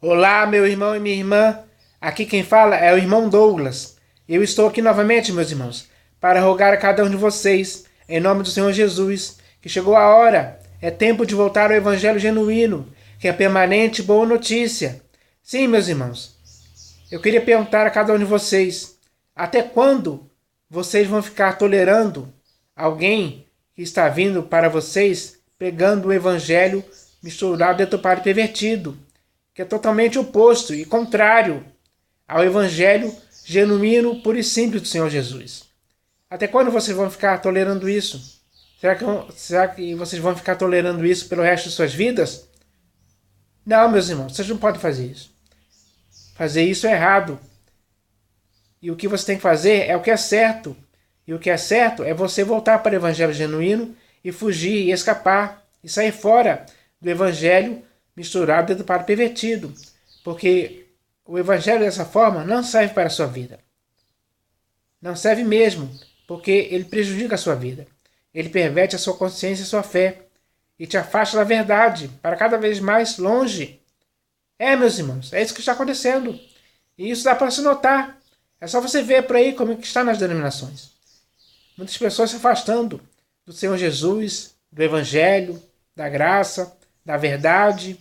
Olá, meu irmão e minha irmã. Aqui quem fala é o irmão Douglas. Eu estou aqui novamente, meus irmãos, para rogar a cada um de vocês, em nome do Senhor Jesus, que chegou a hora. É tempo de voltar ao Evangelho genuíno, que é a permanente boa notícia. Sim, meus irmãos, eu queria perguntar a cada um de vocês, até quando vocês vão ficar tolerando alguém que está vindo para vocês pregando o Evangelho misturado, deturpado e pervertido, que é totalmente oposto e contrário ao Evangelho genuíno, puro e simples do Senhor Jesus? Até quando vocês vão ficar tolerando isso? Será que vocês vão ficar tolerando isso pelo resto de suas vidas? Não, meus irmãos, vocês não podem fazer isso. Fazer isso é errado. E o que você tem que fazer é o que é certo. E o que é certo é você voltar para o Evangelho genuíno e fugir e escapar e sair fora do Evangelho misturado para o pervertido. Porque o Evangelho dessa forma não serve para a sua vida. Não serve mesmo, porque ele prejudica a sua vida. Ele perverte a sua consciência e a sua fé e te afasta da verdade para cada vez mais longe. Meus irmãos, é isso que está acontecendo. E isso dá para se notar. É só você ver por aí como é que está nas denominações. Muitas pessoas se afastando do Senhor Jesus, do Evangelho, da graça, da verdade,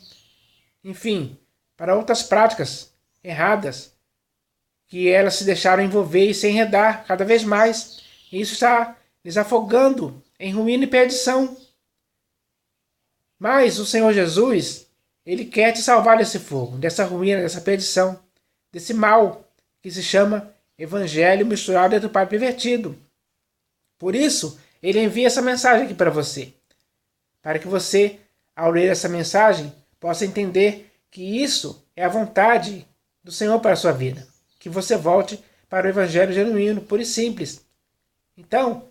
enfim, para outras práticas erradas, que elas se deixaram envolver e se enredar cada vez mais. E isso está lhes afogando em ruína e perdição. Mas o Senhor Jesus, ele quer te salvar desse fogo, dessa ruína, dessa perdição, desse mal que se chama Evangelho misturado, deturpado e pervertido. Por isso, ele envia essa mensagem aqui para você, para que você, ao ler essa mensagem, possa entender que isso é a vontade do Senhor para a sua vida, que você volte para o Evangelho genuíno, puro e simples. Então,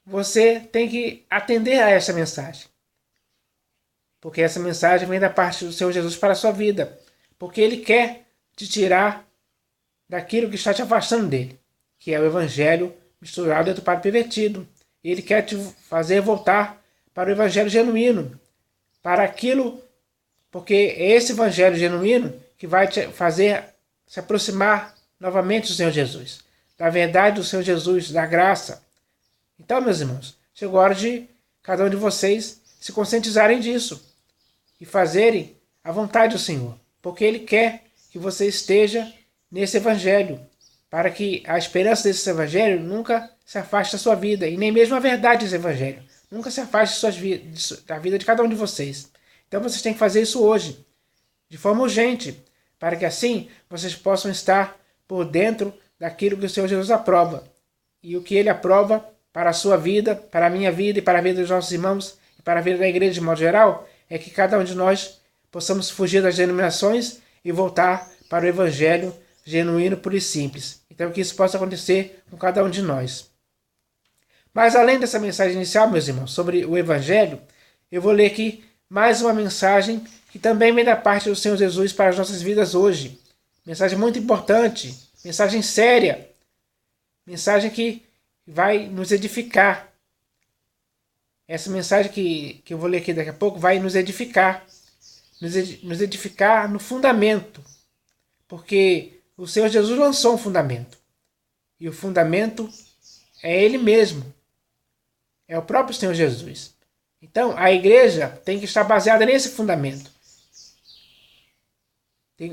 você tem que atender a essa mensagem, porque essa mensagem vem da parte do Senhor Jesus para a sua vida, porque ele quer te tirar daquilo que está te afastando dele, que é o Evangelho misturado, deturpado e pervertido. Ele quer te fazer voltar para o Evangelho genuíno, para aquilo, porque é esse Evangelho genuíno que vai te fazer se aproximar novamente do Senhor Jesus, da verdade do Senhor Jesus, da graça. Então, meus irmãos, chegou a hora de cada um de vocês se conscientizarem disso e fazerem a vontade do Senhor, porque ele quer que você esteja nesse Evangelho, para que a esperança desse Evangelho nunca se afaste da sua vida, e nem mesmo a verdade desse Evangelho nunca se afaste da vida de cada um de vocês. Então vocês têm que fazer isso hoje, de forma urgente, para que assim vocês possam estar por dentro daquilo que o Senhor Jesus aprova. E o que ele aprova para a sua vida, para a minha vida e para a vida dos nossos irmãos e para a vida da igreja de modo geral, é que cada um de nós possamos fugir das denominações e voltar para o Evangelho genuíno, puro e simples. Então que isso possa acontecer com cada um de nós. Mas além dessa mensagem inicial, meus irmãos, sobre o Evangelho, eu vou ler aqui mais uma mensagem que também vem da parte do Senhor Jesus para as nossas vidas hoje. Mensagem muito importante, mensagem séria, mensagem que vai nos edificar. Essa mensagem que eu vou ler aqui daqui a pouco vai nos edificar. Nos edificar no fundamento. Porque o Senhor Jesus lançou um fundamento. E o fundamento é Ele mesmo. É o próprio Senhor Jesus. Então, a igreja tem que estar baseada nesse fundamento.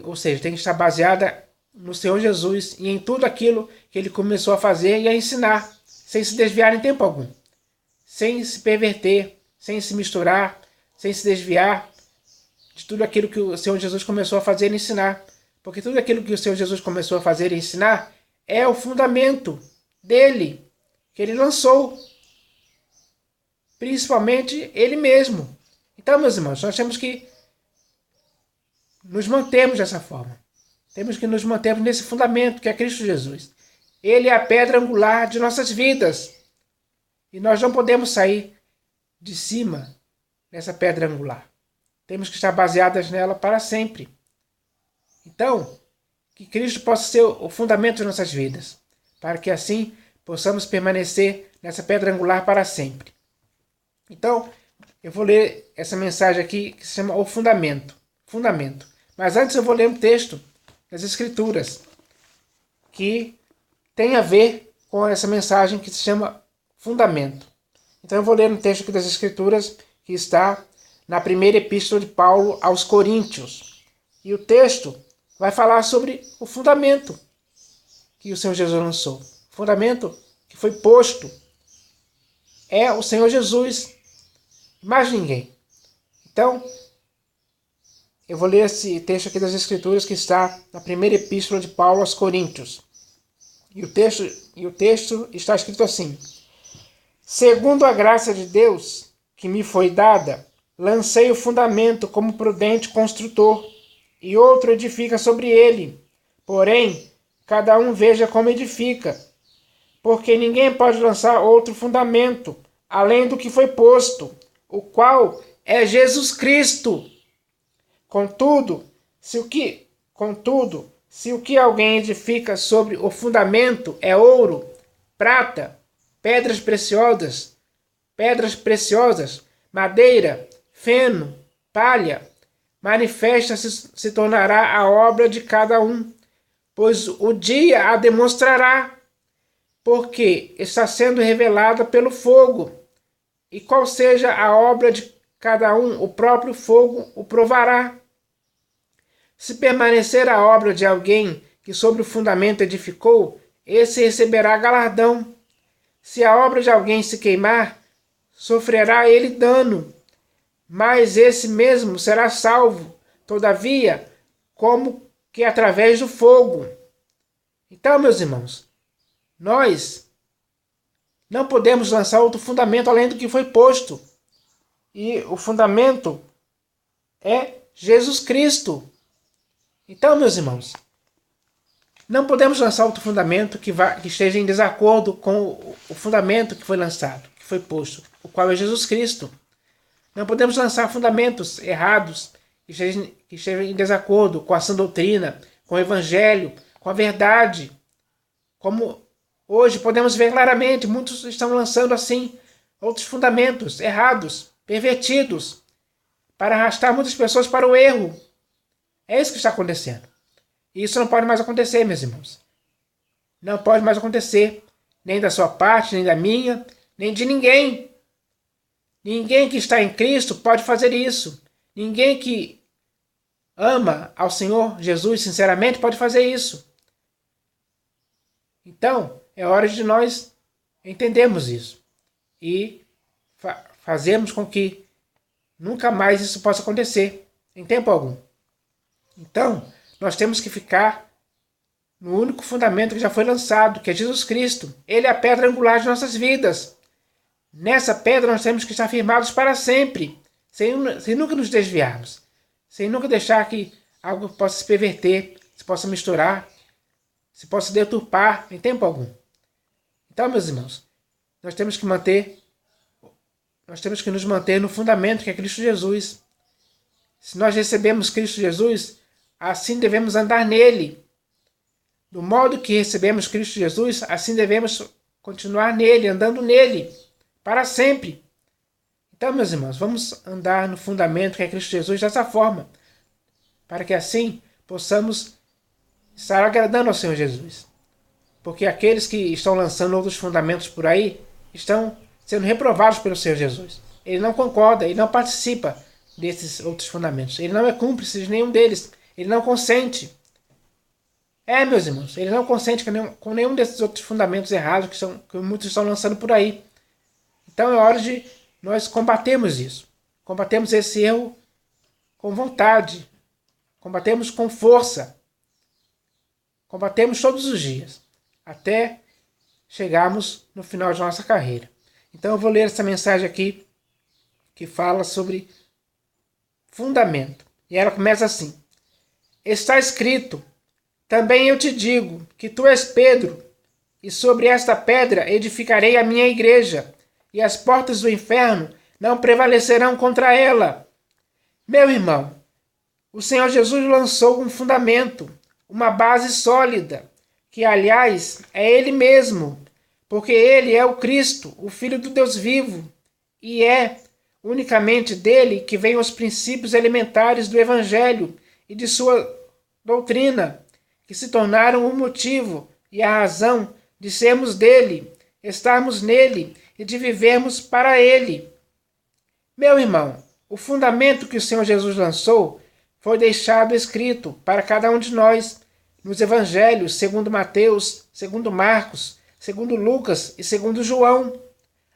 Ou seja, tem que estar baseada no Senhor Jesus e em tudo aquilo que Ele começou a fazer e a ensinar, sem se desviar em tempo algum. Sem se perverter, sem se misturar, sem se desviar de tudo aquilo que o Senhor Jesus começou a fazer e ensinar. Porque tudo aquilo que o Senhor Jesus começou a fazer e ensinar é o fundamento dele, que ele lançou. Principalmente ele mesmo. Então, meus irmãos, nós temos que nos mantermos dessa forma. Temos que nos mantermos nesse fundamento, que é Cristo Jesus. Ele é a pedra angular de nossas vidas. E nós não podemos sair de cima dessa pedra angular. Temos que estar baseadas nela para sempre. Então, que Cristo possa ser o fundamento de nossas vidas, para que assim possamos permanecer nessa pedra angular para sempre. Então, eu vou ler essa mensagem aqui que se chama O Fundamento. Fundamento. Mas antes eu vou ler um texto das Escrituras que tem a ver com essa mensagem que se chama fundamento. Então eu vou ler um texto aqui das Escrituras que está na primeira epístola de Paulo aos Coríntios. E o texto vai falar sobre o fundamento que o Senhor Jesus lançou. O fundamento que foi posto é o Senhor Jesus, mais ninguém. Então, eu vou ler esse texto aqui das Escrituras que está na primeira epístola de Paulo aos Coríntios. E o texto está escrito assim: segundo a graça de Deus que me foi dada, lancei o fundamento como prudente construtor, e outro edifica sobre ele. Porém, cada um veja como edifica, porque ninguém pode lançar outro fundamento, além do que foi posto, o qual é Jesus Cristo. Contudo, se o que alguém edifica sobre o fundamento é ouro, prata, pedras preciosas, madeira, feno, palha, manifesta se tornará a obra de cada um, pois o dia a demonstrará, porque está sendo revelada pelo fogo. E qual seja a obra de cada um, o próprio fogo o provará. Se permanecer a obra de alguém que sobre o fundamento edificou, esse receberá galardão. Se a obra de alguém se queimar, sofrerá ele dano, mas esse mesmo será salvo, todavia, como que através do fogo. Então, meus irmãos, nós não podemos lançar outro fundamento além do que foi posto. E o fundamento é Jesus Cristo. Então, meus irmãos, não podemos lançar outro fundamento que esteja em desacordo com o fundamento que foi lançado, que foi posto, o qual é Jesus Cristo. Não podemos lançar fundamentos errados que estejam em desacordo com a sã doutrina, com o evangelho, com a verdade. Como hoje podemos ver claramente, muitos estão lançando assim outros fundamentos errados, pervertidos, para arrastar muitas pessoas para o erro. É isso que está acontecendo. E isso não pode mais acontecer, meus irmãos. Não pode mais acontecer, nem da sua parte, nem da minha, nem de ninguém. Ninguém que está em Cristo pode fazer isso. Ninguém que ama ao Senhor Jesus sinceramente pode fazer isso. Então, é hora de nós entendermos isso e fazermos com que nunca mais isso possa acontecer, em tempo algum. Então, nós temos que ficar no único fundamento que já foi lançado, que é Jesus Cristo. Ele é a pedra angular de nossas vidas. Nessa pedra nós temos que estar firmados para sempre, sem nunca nos desviarmos, sem nunca deixar que algo possa se perverter, se possa misturar, se possa deturpar em tempo algum. Então, meus irmãos, nós temos que nos manter no fundamento que é Cristo Jesus. Se nós recebemos Cristo Jesus, assim devemos andar nele. Do modo que recebemos Cristo Jesus, assim devemos continuar nele, andando nele, para sempre. Então, meus irmãos, vamos andar no fundamento que é Cristo Jesus dessa forma, para que assim possamos estar agradando ao Senhor Jesus. Porque aqueles que estão lançando outros fundamentos por aí estão sendo reprovados pelo Senhor Jesus. Ele não concorda, ele não participa desses outros fundamentos. Ele não é cúmplice de nenhum deles. Ele não consente. Meus irmãos, ele não consente com nenhum desses outros fundamentos errados que muitos estão lançando por aí. Então é hora de nós combatermos isso. Combatemos esse erro com vontade. Combatemos com força. Combatemos todos os dias, até chegarmos no final de nossa carreira. Então eu vou ler essa mensagem aqui, que fala sobre fundamento. E ela começa assim: está escrito, também eu te digo, que tu és Pedro, e sobre esta pedra edificarei a minha igreja, e as portas do inferno não prevalecerão contra ela. Meu irmão, o Senhor Jesus lançou um fundamento, uma base sólida, que aliás é Ele mesmo, porque Ele é o Cristo, o Filho do Deus vivo, e é unicamente dele que vêm os princípios elementares do Evangelho, e de sua doutrina, que se tornaram o motivo e a razão de sermos dele, estarmos nele e de vivermos para ele. Meu irmão, o fundamento que o Senhor Jesus lançou foi deixado escrito para cada um de nós nos evangelhos, segundo Mateus, segundo Marcos, segundo Lucas e segundo João,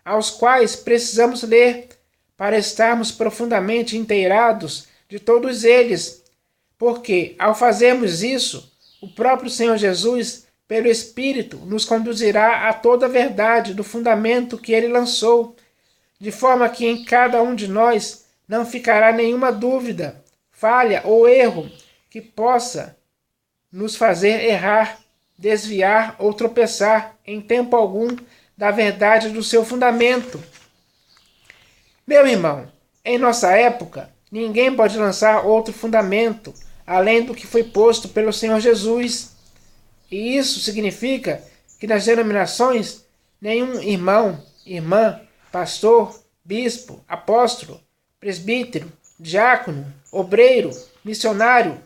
aos quais precisamos ler para estarmos profundamente inteirados de todos eles, porque ao fazermos isso, o próprio Senhor Jesus, pelo Espírito, nos conduzirá a toda a verdade do fundamento que ele lançou, de forma que em cada um de nós não ficará nenhuma dúvida, falha ou erro que possa nos fazer errar, desviar ou tropeçar em tempo algum da verdade do seu fundamento. Meu irmão, em nossa época, ninguém pode lançar outro fundamento além do que foi posto pelo Senhor Jesus. E isso significa que nas denominações, nenhum irmão, irmã, pastor, bispo, apóstolo, presbítero, diácono, obreiro, missionário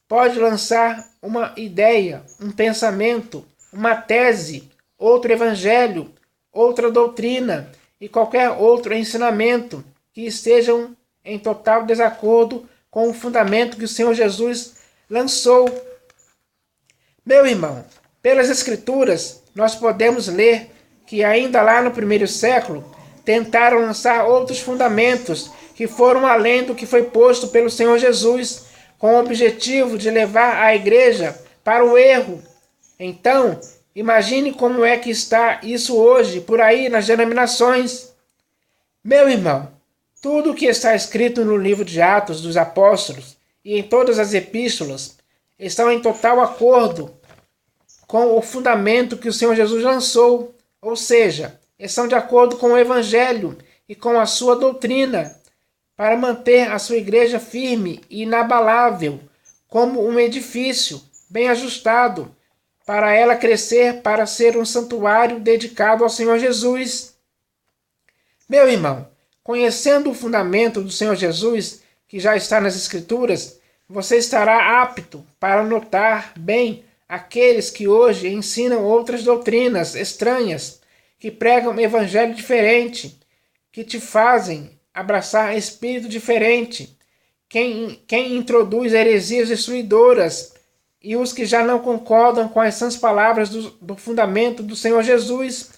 pode lançar uma ideia, um pensamento, uma tese, outro evangelho, outra doutrina e qualquer outro ensinamento que estejam em total desacordo com o fundamento que o Senhor Jesus lançou. Meu irmão, pelas Escrituras, nós podemos ler que ainda lá no primeiro século tentaram lançar outros fundamentos que foram além do que foi posto pelo Senhor Jesus, com o objetivo de levar a igreja para o erro. Então, imagine como é que está isso hoje por aí nas denominações. Meu irmão, tudo o que está escrito no livro de Atos dos Apóstolos e em todas as epístolas estão em total acordo com o fundamento que o Senhor Jesus lançou, ou seja, estão de acordo com o Evangelho e com a sua doutrina, para manter a sua igreja firme e inabalável, como um edifício bem ajustado, para ela crescer para ser um santuário dedicado ao Senhor Jesus. Meu irmão, conhecendo o fundamento do Senhor Jesus, que já está nas Escrituras, você estará apto para notar bem aqueles que hoje ensinam outras doutrinas estranhas, que pregam um evangelho diferente, que te fazem abraçar espírito diferente, quem introduz heresias destruidoras e os que já não concordam com as sãs palavras do fundamento do Senhor Jesus,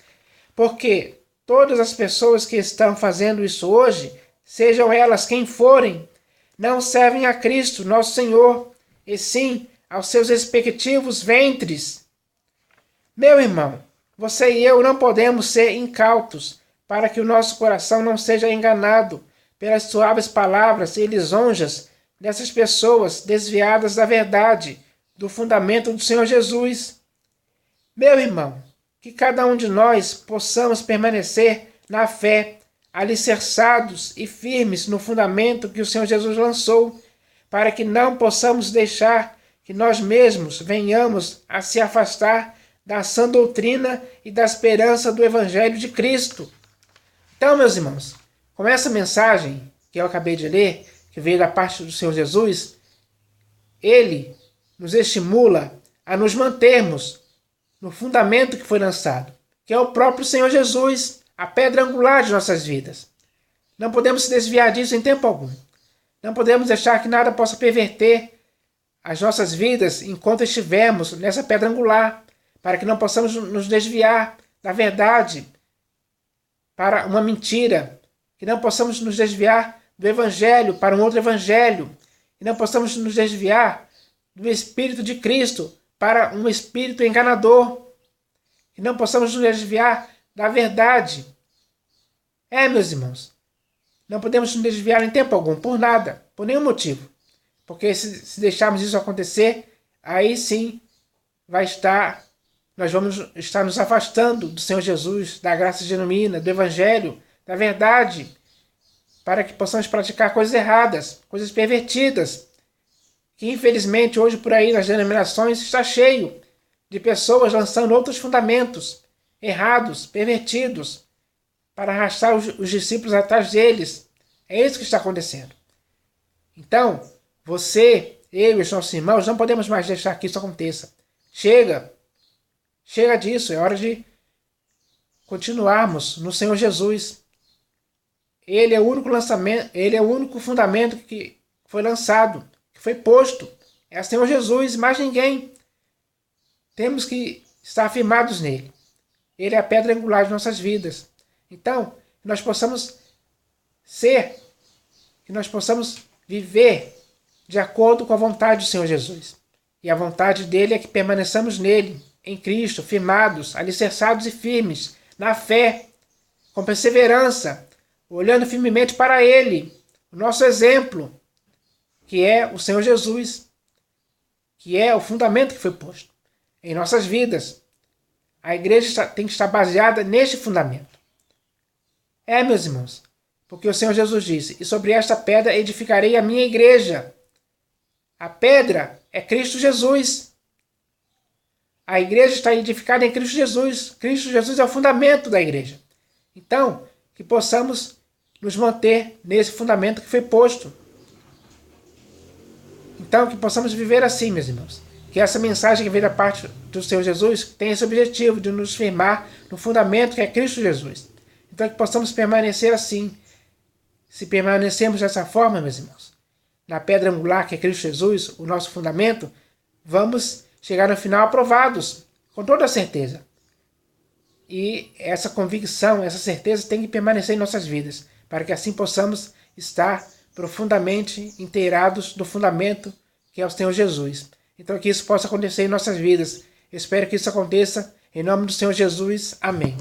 porque todas as pessoas que estão fazendo isso hoje, sejam elas quem forem, não servem a Cristo, nosso Senhor, e sim aos seus respectivos ventres. Meu irmão, você e eu não podemos ser incautos para que o nosso coração não seja enganado pelas suaves palavras e lisonjas dessas pessoas desviadas da verdade, do fundamento do Senhor Jesus. Meu irmão, que cada um de nós possamos permanecer na fé, alicerçados e firmes no fundamento que o Senhor Jesus lançou, para que não possamos deixar que nós mesmos venhamos a se afastar da sã doutrina e da esperança do Evangelho de Cristo. Então, meus irmãos, com essa mensagem que eu acabei de ler, que veio da parte do Senhor Jesus, ele nos estimula a nos mantermos no fundamento que foi lançado, que é o próprio Senhor Jesus, a pedra angular de nossas vidas. Não podemos se desviar disso em tempo algum. Não podemos deixar que nada possa perverter as nossas vidas enquanto estivermos nessa pedra angular, para que não possamos nos desviar da verdade para uma mentira, que não possamos nos desviar do Evangelho para um outro Evangelho, que não possamos nos desviar do Espírito de Cristo para um espírito enganador, que não possamos nos desviar da verdade. Meus irmãos, não podemos nos desviar em tempo algum, por nada, por nenhum motivo, porque se deixarmos isso acontecer, aí sim nós vamos estar nos afastando do Senhor Jesus, da graça genuína, do Evangelho, da verdade, para que possamos praticar coisas erradas, coisas pervertidas, que infelizmente hoje por aí nas denominações está cheio de pessoas lançando outros fundamentos errados, pervertidos, para arrastar os discípulos atrás deles. É isso que está acontecendo. Então, você eu e os nossos irmãos, não podemos mais deixar que isso aconteça. Chega! Chega disso, é hora de continuarmos no Senhor Jesus. Ele é o único lançamento, ele é o único fundamento que foi lançado, que foi posto. É o Senhor Jesus, mais ninguém. Temos que estar firmados nele. Ele é a pedra angular de nossas vidas. Então, que nós possamos que nós possamos viver de acordo com a vontade do Senhor Jesus. E a vontade dele é que permaneçamos nele, em Cristo, firmados, alicerçados e firmes, na fé, com perseverança, olhando firmemente para ele, o nosso exemplo, que é o Senhor Jesus, que é o fundamento que foi posto em nossas vidas. A igreja tem que estar baseada neste fundamento. Meus irmãos, porque o Senhor Jesus disse, e sobre esta pedra edificarei a minha igreja. A pedra é Cristo Jesus. A igreja está edificada em Cristo Jesus. Cristo Jesus é o fundamento da igreja. Então, que possamos nos manter nesse fundamento que foi posto. Então, que possamos viver assim, meus irmãos. Que essa mensagem que veio da parte do Senhor Jesus tenha esse objetivo de nos firmar no fundamento que é Cristo Jesus. Então, que possamos permanecer assim. Se permanecermos dessa forma, meus irmãos, na pedra angular que é Cristo Jesus, o nosso fundamento, vamos chegar no final aprovados, com toda a certeza. E essa convicção, essa certeza tem que permanecer em nossas vidas, para que assim possamos estar profundamente inteirados do fundamento que é o Senhor Jesus. Então que isso possa acontecer em nossas vidas. Eu espero que isso aconteça em nome do Senhor Jesus. Amém.